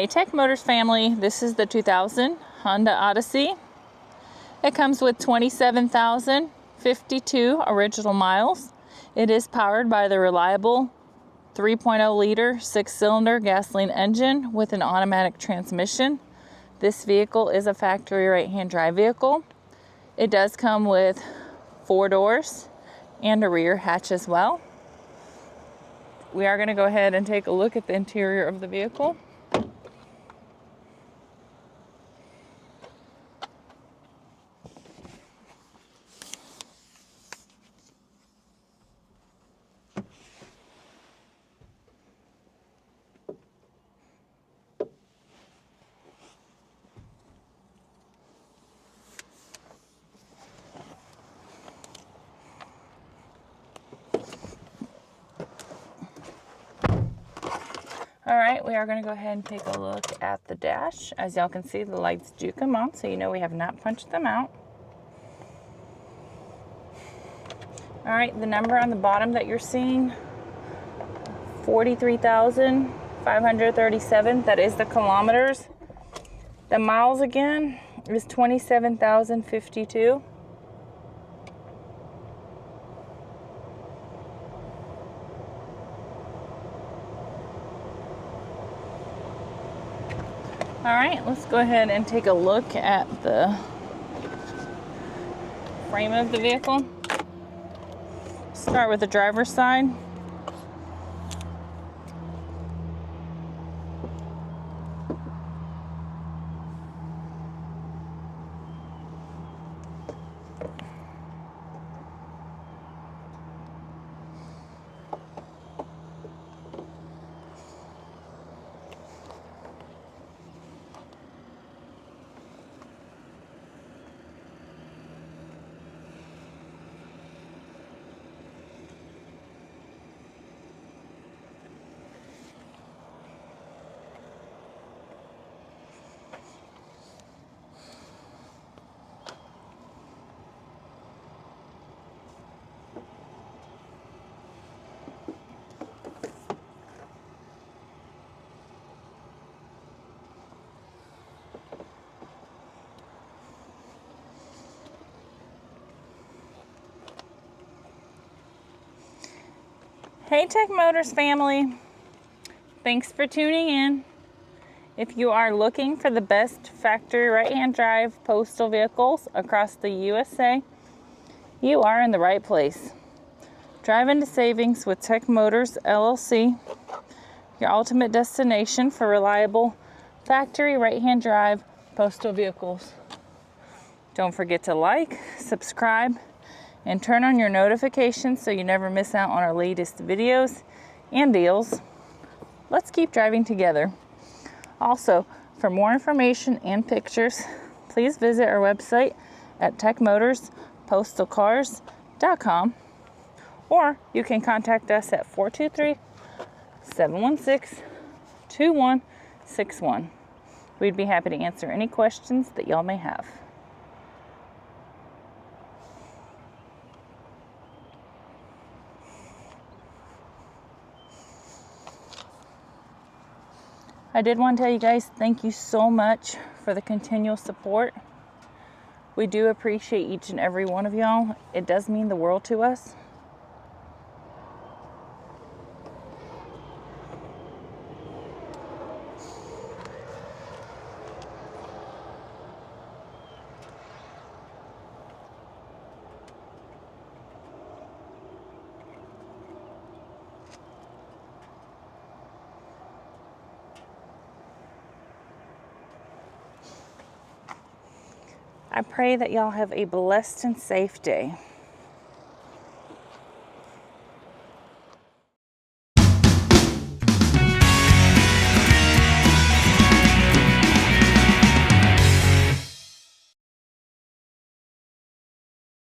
Hey Tech Motors family, this is the 2000 Honda Odyssey. It comes with 27,052 original miles. It is powered by the reliable 3.0 liter 6-cylinder gasoline engine with an automatic transmission. This vehicle is a factory right-hand drive vehicle. It does come with 4 doors and a rear hatch as well. We are going to go ahead and take a look at the interior of the vehicle. All right, we are going to go ahead and take a look at the dash. As y'all can see, the lights do come on, so you know we have not punched them out. All right, the number on the bottom that you're seeing, 43,537, that is the kilometers. The miles again is 27,052. All right, let's go ahead and take a look at the frame of the vehicle. Start with the driver's side. Hey Tech Motors family, thanks for tuning in. If you are looking for the best factory right-hand drive postal vehicles across the USA, you are in the right place. Drive into savings with Tech Motors LLC, your ultimate destination for reliable factory right-hand drive postal vehicles. Don't forget to like, subscribe, and turn on your notifications so you never miss out on our latest videos and deals. Let's keep driving together. Also, for more information and pictures, please visit our website at techmotorspostalcars.com, or you can contact us at 423-716-2161. We'd be happy to answer any questions that y'all may have. I did want to tell you guys thank you so much for the continual support. We do appreciate each and every one of y'all. It does mean the world to us. I pray that y'all have a blessed and safe day.